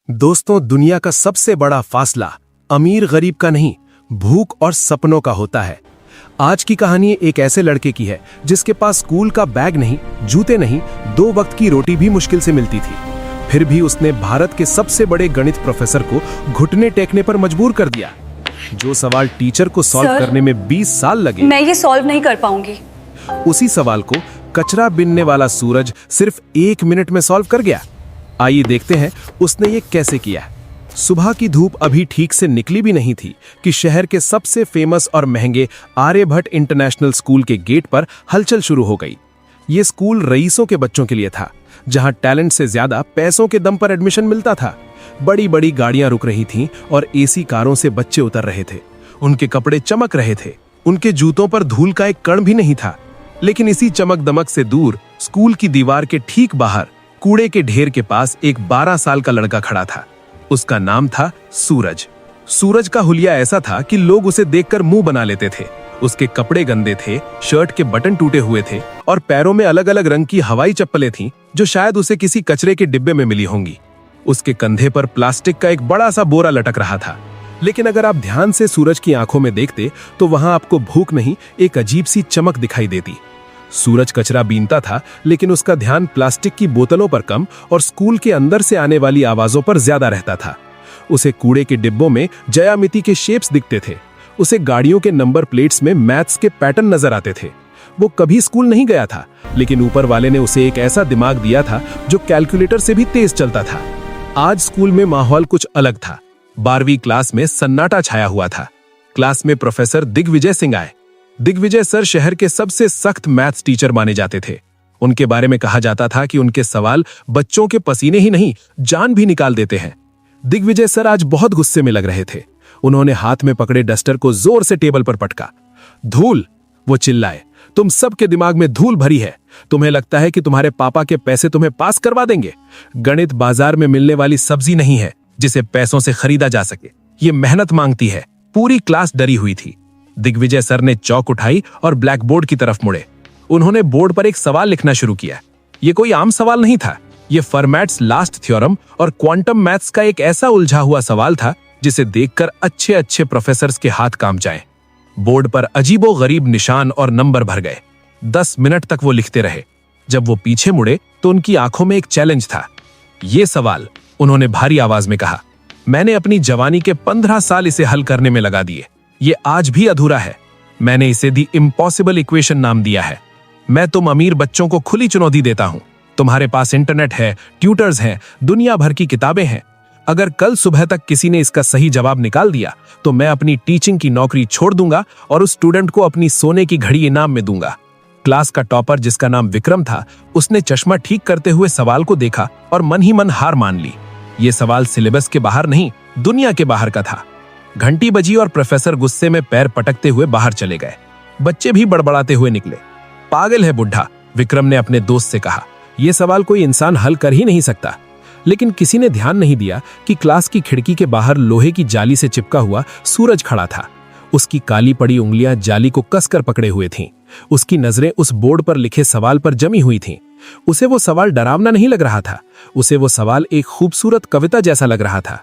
दोस्तों, दुनिया का सबसे बड़ा फासला अमीर गरीब का नहीं, भूख और सपनों का होता है। आज की कहानी एक ऐसे लड़के की है जिसके पास स्कूल का बैग नहीं, जूते नहीं, 2 वक्त की रोटी भी मुश्किल से मिलती थी। फिर भी उसने भारत के सबसे बड़े गणित प्रोफेसर को घुटने टेकने पर मजबूर कर दिया। जो सवाल टीचर को सॉल्व करने में 20 साल लगे, मैं ये सॉल्व नहीं कर पाऊंगी। उसी सवाल को कचरा बीनने वाला सूरज सिर्फ 1 मिनट में सॉल्व कर गया। आइए देखते हैं उसने ये कैसे किया। सुबह की धूप अभी ठीक से निकली भी नहीं थी कि शहर के सबसे फेमस और महंगे आर्यभट्ट इंटरनेशनल स्कूल के गेट पर हलचल शुरू हो गई। ये स्कूल रईसों के बच्चों के लिए था, जहां टैलेंट से ज्यादा पैसों के दम पर एडमिशन मिलता था। बड़ी बड़ी गाड़ियां रुक रही थीं और एसी कारों से बच्चे उतर रहे थे। उनके कपड़े चमक रहे थे, उनके जूतों पर धूल का एक कण भी नहीं था। लेकिन इसी चमक दमक से दूर स्कूल की दीवार के ठीक बाहर कूड़े के ढेर के पास एक 12 साल का लड़का खड़ा था। उसका नाम था सूरज। सूरज का हुलिया ऐसा था कि लोग उसे देखकर मुंह बना लेते थे। उसके कपड़े गंदे थे, शर्ट के बटन टूटे हुए थे और पैरों में अलग अलग रंग की हवाई चप्पलें थीं, जो शायद उसे किसी कचरे के डिब्बे में मिली होंगी। उसके कंधे पर प्लास्टिक का एक बड़ा सा बोरा लटक रहा था। लेकिन अगर आप ध्यान से सूरज की आंखों में देखते तो वहां आपको भूख नहीं, एक अजीब सी चमक दिखाई देती। सूरज कचरा बीनता था, लेकिन उसका ध्यान प्लास्टिक की बोतलों पर कम और स्कूल के अंदर से आने वाली आवाजों पर ज्यादा रहता था। उसे कूड़े के डिब्बों में ज्यामिति के शेप्स दिखते थे। उसे गाड़ियों के नंबर प्लेट्स में मैथ्स के पैटर्न नजर आते थे। वो कभी स्कूल नहीं गया था, लेकिन ऊपर वाले ने उसे एक ऐसा दिमाग दिया था जो कैलकुलेटर से भी तेज चलता था। आज स्कूल में माहौल कुछ अलग था। 12वीं क्लास में सन्नाटा छाया हुआ था। क्लास में प्रोफेसर दिग्विजय सिंह आए। दिग्विजय सर शहर के सबसे सख्त मैथ्स टीचर माने जाते थे। उनके बारे में कहा जाता था कि उनके सवाल बच्चों के पसीने ही नहीं, जान भी निकाल देते हैं। दिग्विजय सर आज बहुत गुस्से में लग रहे थे। उन्होंने हाथ में पकड़े डस्टर को जोर से टेबल पर पटका। धूल, वो चिल्लाए, तुम सबके दिमाग में धूल भरी है। तुम्हें लगता है कि तुम्हारे पापा के पैसे तुम्हें पास करवा देंगे? गणित बाजार में मिलने वाली सब्जी नहीं है जिसे पैसों से खरीदा जा सके। ये मेहनत मांगती है। पूरी क्लास डरी हुई थी। दिग्विजय सर ने चौक उठाई और ब्लैक बोर्ड की तरफ मुड़े। उन्होंने बोर्ड पर एक सवाल लिखना शुरू किया। ये कोई आम सवाल नहीं था। ये फर्मैट्स लास्ट थ्योरम और क्वांटम मैथ्स का एक ऐसा उलझा हुआ सवाल था जिसे देखकर अच्छे अच्छे प्रोफेसर्स के हाथ कांप जाएं। बोर्ड पर अजीबो गरीब निशान और नंबर भर गए। 10 मिनट तक वो लिखते रहे। जब वो पीछे मुड़े तो उनकी आंखों में एक चैलेंज था। ये सवाल, उन्होंने भारी आवाज में कहा, मैंने अपनी जवानी के 15 साल इसे हल करने में लगा दिए। ये आज भी अधूरा है। मैंने इसे दी इम्पॉसिबल इक्वेशन नाम दिया है। मैं तुम अमीर बच्चों को खुली चुनौती देता हूं। तुम्हारे पास इंटरनेट है, ट्यूटर्स हैं, दुनिया भर की किताबें हैं। अगर कल सुबह तक किसी ने इसका सही जवाब निकाल दिया तो मैं अपनी टीचिंग की नौकरी छोड़ दूंगा और उस स्टूडेंट को अपनी सोने की घड़ी इनाम में दूंगा। क्लास का टॉपर, जिसका नाम विक्रम था, उसने चश्मा ठीक करते हुए सवाल को देखा और मन ही मन हार मान ली। ये सवाल सिलेबस के बाहर नहीं, दुनिया के बाहर का था। घंटी बजी और प्रोफेसर गुस्से में पैर पटकते हुए बाहर चले गए। बच्चे भी बड़बड़ाते हुए निकले। पागल है बुढ़ा, विक्रम ने अपने दोस्त से कहा। यह सवाल कोई इंसान हल कर ही नहीं सकता। लेकिन किसी ने ध्यान नहीं दिया कि क्लास की खिड़की के बाहर लोहे की जाली से चिपका हुआ सूरज खड़ा था। उसकी काली पड़ी उंगलियां जाली को कसकर पकड़े हुए थीं। उसकी नजरें उस बोर्ड पर लिखे सवाल पर जमी हुई थीं। उसे वो सवाल डरावना नहीं लग रहा था। उसे वो सवाल एक खूबसूरत कविता जैसा लग रहा था।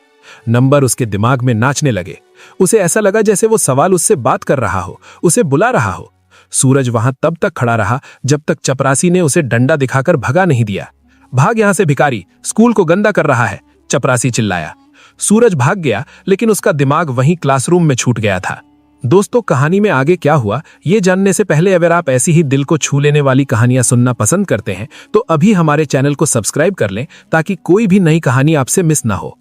नंबर उसके दिमाग में नाचने लगे। उसे ऐसा लगा जैसे वो सवाल उससे बात कर रहा हो, उसे बुला रहा हो। सूरज वहां तब तक खड़ा रहा जब तक चपरासी ने उसे डंडा दिखाकर भगा नहीं दिया। भाग यहां से भिखारी, स्कूल को गंदा कर रहा है, चपरासी चिल्लाया। सूरज भाग गया, लेकिन उसका दिमाग वहीं क्लासरूम में छूट गया था। दोस्तों, कहानी में आगे क्या हुआ ये जानने से पहले अगर आप ऐसी ही दिल को छू लेने वाली कहानियां सुनना पसंद करते हैं तो अभी हमारे चैनल को सब्सक्राइब कर लें ताकि कोई भी नई कहानी आपसे मिस ना हो।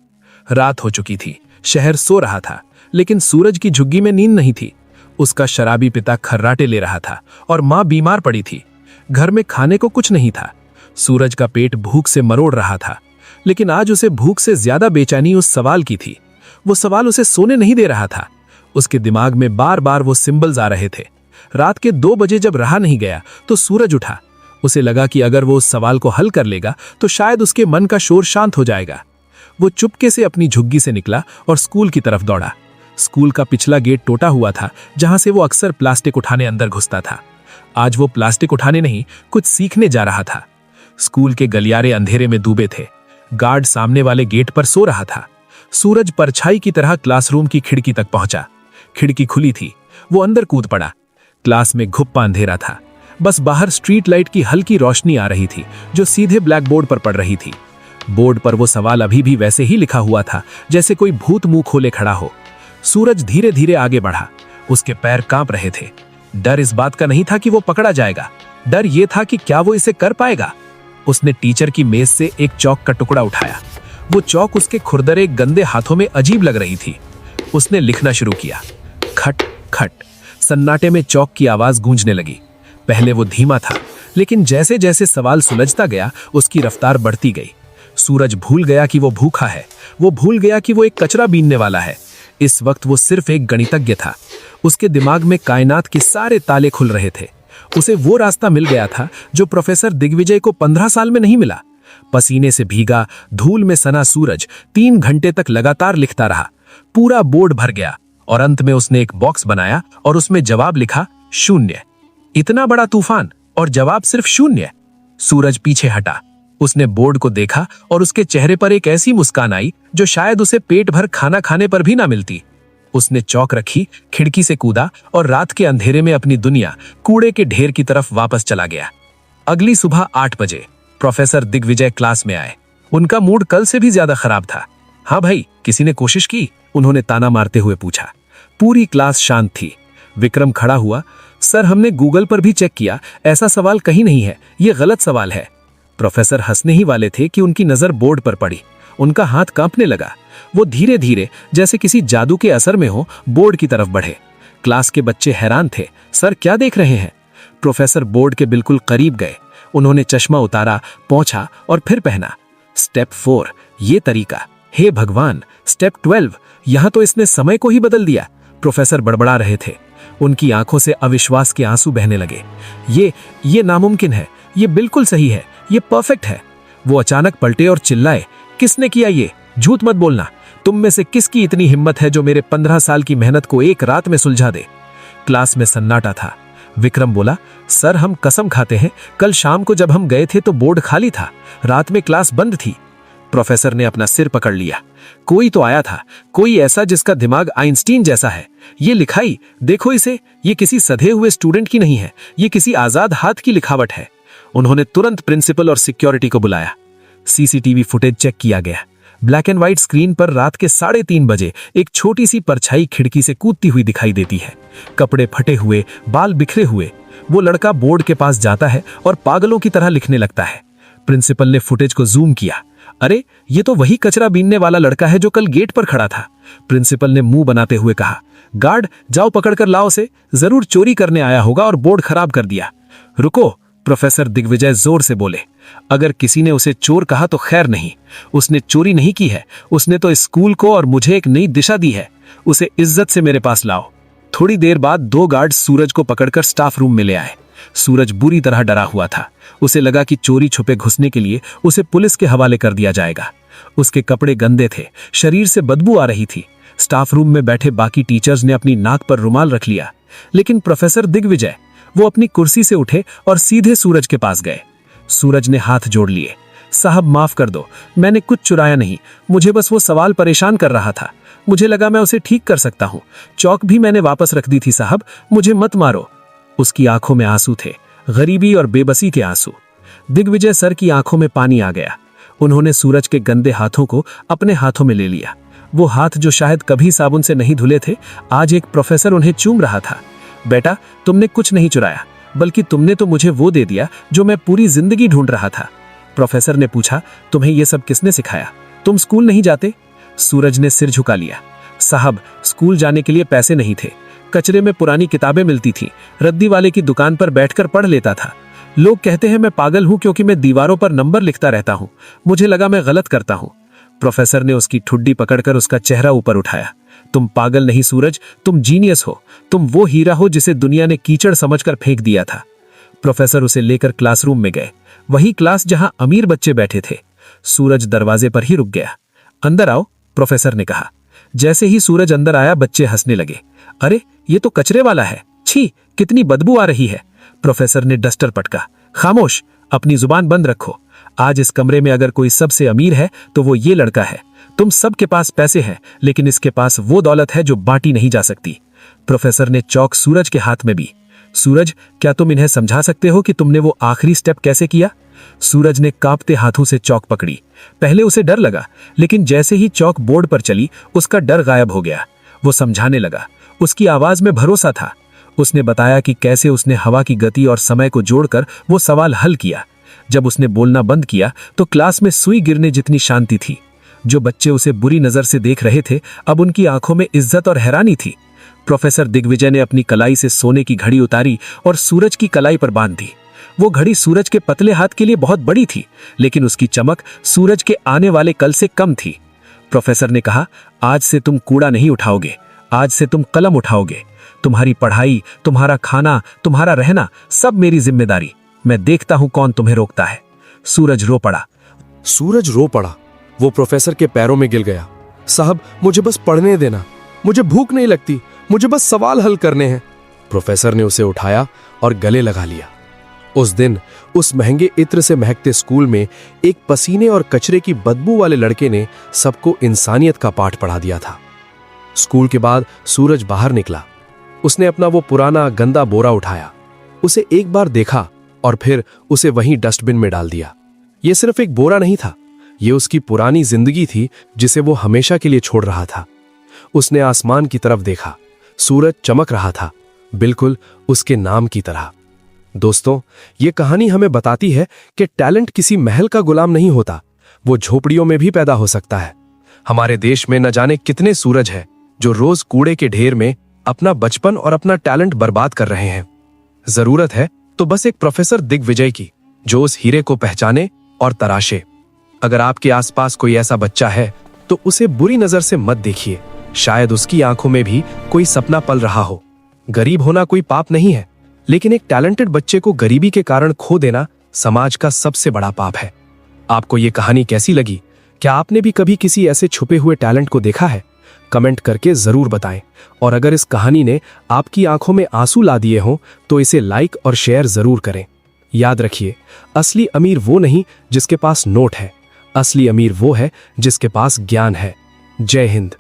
रात हो चुकी थी। शहर सो रहा था, लेकिन सूरज की झुग्गी में नींद नहीं थी। उसका शराबी पिता खर्राटे ले रहा था और मां बीमार पड़ी थी। घर में खाने को कुछ नहीं था। सूरज का पेट भूख से मरोड़ रहा था, लेकिन आज उसे भूख से ज्यादा बेचैनी उस सवाल की थी। वो सवाल उसे सोने नहीं दे रहा था। उसके दिमाग में बार बार वो सिंबल्स आ रहे थे। रात के 2 बजे जब रहा नहीं गया तो सूरज उठा। उसे लगा कि अगर वो उस सवाल को हल कर लेगा तो शायद उसके मन का शोर शांत हो जाएगा। वो चुपके से अपनी झुग्गी से निकला और स्कूल की तरफ दौड़ा। स्कूल का पिछला गेट टूटा हुआ था, जहां से वो अक्सर प्लास्टिक उठाने अंदर घुसता था। आज वो प्लास्टिक उठाने नहीं, कुछ सीखने जा रहा था। स्कूल के गलियारे अंधेरे में डूबे थे। गार्ड सामने वाले गेट पर सो रहा था। सूरज परछाई की तरह क्लासरूम की खिड़की तक पहुंचा। खिड़की खुली थी, वो अंदर कूद पड़ा। क्लास में घुप्पा अंधेरा था, बस बाहर स्ट्रीट लाइट की हल्की रोशनी आ रही थी जो सीधे ब्लैक बोर्ड पर पड़ रही थी। बोर्ड पर वो सवाल अभी भी वैसे ही लिखा हुआ था जैसे कोई भूत मुंह खोले खड़ा हो। सूरज धीरे धीरे आगे बढ़ा। उसके पैर कांप रहे थे। डर इस बात का नहीं था कि वो पकड़ा जाएगा, डर ये था कि क्या वो इसे कर पाएगा। उसने टीचर की मेज से एक चौक का टुकड़ा उठाया। वो चौक उसके खुरदरे गंदे हाथों में अजीब लग रही थी। उसने लिखना शुरू किया। खट खट। सन्नाटे में चौक की आवाज गूंजने लगी। पहले वो धीमा था, लेकिन जैसे जैसे सवाल सुलझता गया उसकी रफ्तार बढ़ती गई। सूरज भूल गया कि वो भूखा है, वो भूल गया कि वो एक कचरा बीनने वाला है। इस वक्त वो सिर्फ एक गणितज्ञ था। उसके दिमाग में कायनात के सारे ताले खुल रहे थे। उसे वो रास्ता मिल गया था जो प्रोफेसर दिग्विजय को 15 साल में नहीं मिला। पसीने से भीगा, धूल में सना सूरज 3 घंटे तक लगातार लिखता रहा। पूरा बोर्ड भर गया और अंत में उसने एक बॉक्स बनाया और उसमें जवाब लिखा 0। इतना बड़ा तूफान और जवाब सिर्फ 0। सूरज पीछे हटा। उसने बोर्ड को देखा और उसके चेहरे पर एक ऐसी मुस्कान आई जो शायद उसे पेट भर खाना खाने पर भी ना मिलती। उसने चौक रखी, खिड़की से कूदा और रात के अंधेरे में अपनी दुनिया कूड़े के ढेर की तरफ वापस चला गया। अगली सुबह 8 बजे प्रोफेसर दिग्विजय क्लास में आए। उनका मूड कल से भी ज्यादा खराब था। हाँ भाई, किसी ने कोशिश की? उन्होंने ताना मारते हुए पूछा। पूरी क्लास शांत थी। विक्रम खड़ा हुआ। सर, हमने गूगल पर भी चेक किया, ऐसा सवाल कहीं नहीं है, ये गलत सवाल है। प्रोफेसर हंसने ही वाले थे कि उनकी नजर बोर्ड पर पड़ी। उनका हाथ कांपने लगा। वो धीरे धीरे जैसे किसी जादू के असर में हो बोर्ड की तरफ बढ़े। क्लास के बच्चे हैरान थे। सर, क्या देख रहे हैं? प्रोफेसर बोर्ड के बिल्कुल करीब गए। उन्होंने चश्मा उतारा, पोंछा और फिर पहना। स्टेप 4, ये तरीका। हे भगवान, स्टेप 12, यहां तो इसने समय को ही बदल दिया। प्रोफेसर बड़बड़ा रहे थे। उनकी आंखों से अविश्वास के आंसू बहने लगे। ये नामुमकिन है, ये बिल्कुल सही है, ये परफेक्ट है। वो अचानक पलटे और चिल्लाए, किसने किया ये? झूठ मत बोलना। तुम में से किसकी इतनी हिम्मत है जो मेरे 15 साल की मेहनत को एक रात में सुलझा दे? क्लास में सन्नाटा था। विक्रम बोला, सर, हम कसम खाते हैं, कल शाम को जब हम गए थे तो बोर्ड खाली था, रात में क्लास बंद थी। प्रोफेसर ने अपना सिर पकड़ लिया। कोई तो आया था, कोई ऐसा जिसका दिमाग आइंस्टीन जैसा है। ये लिखाई देखो इसे, ये किसी सधे हुए स्टूडेंट की नहीं है, ये किसी आजाद हाथ की लिखावट है। उन्होंने तुरंत प्रिंसिपल और सिक्योरिटी को बुलाया। सीसीटीवी फुटेज चेक किया गया। ब्लैक एंड व्हाइट स्क्रीन पर रात के 3:30 बजे एक छोटी सी परछाई खिड़की से कूदती हुई दिखाई देती है। कपड़े फटे हुए, बाल बिखरे हुए। वो लड़का बोर्ड के पास जाता है और पागलों की तरह लिखने लगता है। प्रिंसिपल ने फुटेज को जूम किया। अरे, ये तो वही कचरा बीनने वाला लड़का है जो कल गेट पर खड़ा था। प्रिंसिपल ने मुंह बनाते हुए कहा, गार्ड, जाओ पकड़ कर लाओ उसे, जरूर चोरी करने आया होगा और बोर्ड खराब कर दिया। रुको, प्रोफेसर दिग्विजय जोर से बोले। अगर किसी ने उसे चोर कहा तो खैर नहीं, उसने चोरी नहीं की है, उसने तो स्कूल को और मुझे एक नई दिशा दी है। उसे इज्जत से मेरे पास लाओ। थोड़ी देर बाद 2 गार्ड सूरज को पकड़कर स्टाफ रूम में ले आए। सूरज बुरी तरह डरा हुआ था। उसे लगा कि चोरी छुपे घुसने के लिए उसे पुलिस के हवाले कर दिया जाएगा। उसके कपड़े गंदे थे, शरीर से बदबू आ रही थी। स्टाफ रूम में बैठे बाकी टीचर्स ने अपनी नाक पर रुमाल रख लिया, लेकिन प्रोफेसर दिग्विजय, वो अपनी कुर्सी से उठे और सीधे सूरज के पास गए। सूरज ने हाथ जोड़ लिए। साहब, माफ कर दो, मैंने कुछ चुराया नहीं, मुझे बस वो सवाल परेशान कर रहा था। मुझे लगा मैं उसे ठीक कर सकता हूँ। चौक भी मैंने वापस रख दी थी साहब, मुझे मत मारो। उसकी आंखों में आंसू थे, गरीबी और बेबसी के आंसू। दिग्विजय सर की आंखों में पानी आ गया। उन्होंने सूरज के गंदे हाथों को अपने हाथों में ले लिया। वो हाथ जो शायद कभी साबुन से नहीं धुले थे, आज एक प्रोफेसर उन्हें चूम रहा था। बेटा, तुमने कुछ नहीं चुराया, बल्कि तुमने तो मुझे वो दे दिया जो मैं पूरी जिंदगी ढूंढ रहा था। प्रोफेसर ने पूछा, तुम्हें ये सब किसने सिखाया? तुम स्कूल नहीं जाते? सूरज ने सिर झुका लिया। साहब, स्कूल जाने के लिए पैसे नहीं थे। कचरे में पुरानी किताबें मिलती थी, रद्दी वाले की दुकान पर बैठकर पढ़ लेता था। लोग कहते हैं मैं पागल हूं क्योंकि मैं दीवारों पर नंबर लिखता रहता हूं। मुझे लगा मैं गलत करता हूं। प्रोफेसर ने उसकी ठुड्डी पकड़कर उसका चेहरा ऊपर उठाया। तुम पागल नहीं सूरज, तुम जीनियस हो। तुम वो हीरा हो जिसे दुनिया ने कीचड़ समझकर फेंक दिया था। प्रोफेसर उसे लेकर क्लासरूम में गए, वही क्लास जहां अमीर बच्चे बैठे थे। सूरज दरवाजे पर ही रुक गया। अंदर आओ, प्रोफेसर ने कहा। जैसे ही सूरज अंदर आया, बच्चे हंसने लगे। अरे, ये तो कचरे वाला है, छी, कितनी बदबू आ रही है। प्रोफेसर ने डस्टर पटका। खामोश, अपनी जुबान बंद रखो। आज इस कमरे में अगर कोई सबसे अमीर है तो वो ये लड़का है। तुम सबके पास पैसे हैं, लेकिन इसके पास वो दौलत है जो बांटी नहीं जा सकती। प्रोफेसर ने चौक सूरज के हाथ में भी। सूरज, क्या तुम इन्हें समझा सकते हो कि तुमने वो आखिरी स्टेप कैसे किया? सूरज ने कांपते हाथों से चौक पकड़ी। पहले उसे डर लगा, लेकिन जैसे ही चौक बोर्ड पर चली उसका डर गायब हो गया। वो समझाने लगा। उसकी आवाज में भरोसा था। उसने बताया कि कैसे उसने हवा की गति और समय को जोड़कर वो सवाल हल किया। जब उसने बोलना बंद किया तो क्लास में सुई गिरने जितनी शांति थी। जो बच्चे उसे बुरी नजर से देख रहे थे, अब उनकी आंखों में इज्जत और हैरानी थी। प्रोफेसर दिग्विजय ने अपनी कलाई से सोने की घड़ी उतारी और सूरज की कलाई पर बांध दी। वो घड़ी सूरज के पतले हाथ के लिए बहुत बड़ी थी, लेकिन उसकी चमक सूरज के आने वाले कल से कम थी। प्रोफेसर ने कहा, आज से तुम कूड़ा नहीं उठाओगे, आज से तुम कलम उठाओगे। तुम्हारी पढ़ाई, तुम्हारा खाना, तुम्हारा रहना, सब मेरी जिम्मेदारी। मैं देखता हूं कौन तुम्हें रोकता है। सूरज रो पड़ा। सूरज रो पड़ा। वो प्रोफेसर के पैरों में गिर गया। साहब, मुझे बस पढ़ने देना, मुझे भूख नहीं लगती, मुझे बस सवाल हल करने हैं। प्रोफेसर ने उसे उठाया और गले लगा लिया। उस दिन उस महंगे इत्र से महकते स्कूल में एक पसीने और कचरे की बदबू वाले लड़के ने सबको इंसानियत का पाठ पढ़ा दिया था। स्कूल के बाद सूरज बाहर निकला। उसने अपना वो पुराना गंदा बोरा उठाया, उसे एक बार देखा और फिर उसे वहीं डस्टबिन में डाल दिया। ये सिर्फ एक बोरा नहीं था, ये उसकी पुरानी जिंदगी थी जिसे वो हमेशा के लिए छोड़ रहा था। उसने आसमान की तरफ देखा। सूरज चमक रहा था, बिल्कुल उसके नाम की तरह। दोस्तों, ये कहानी हमें बताती है कि टैलेंट किसी महल का गुलाम नहीं होता, वो झोपड़ियों में भी पैदा हो सकता है। हमारे देश में न जाने कितने सूरज हैं जो रोज कूड़े के ढेर में अपना बचपन और अपना टैलेंट बर्बाद कर रहे हैं। जरूरत है तो बस एक प्रोफेसर दिग्विजय की, जो उस हीरे को पहचाने और तराशे। अगर आपके आसपास कोई ऐसा बच्चा है तो उसे बुरी नजर से मत देखिए। शायद उसकी आंखों में भी कोई सपना पल रहा हो। गरीब होना कोई पाप नहीं है, लेकिन एक टैलेंटेड बच्चे को गरीबी के कारण खो देना समाज का सबसे बड़ा पाप है। आपको ये कहानी कैसी लगी? क्या आपने भी कभी किसी ऐसे छुपे हुए टैलेंट को देखा है? कमेंट करके जरूर बताएं। और अगर इस कहानी ने आपकी आंखों में आंसू ला दिए हों तो इसे लाइक और शेयर जरूर करें। याद रखिए, असली अमीर वो नहीं जिसके पास नोट है, असली अमीर वो है जिसके पास ज्ञान है। जय हिंद।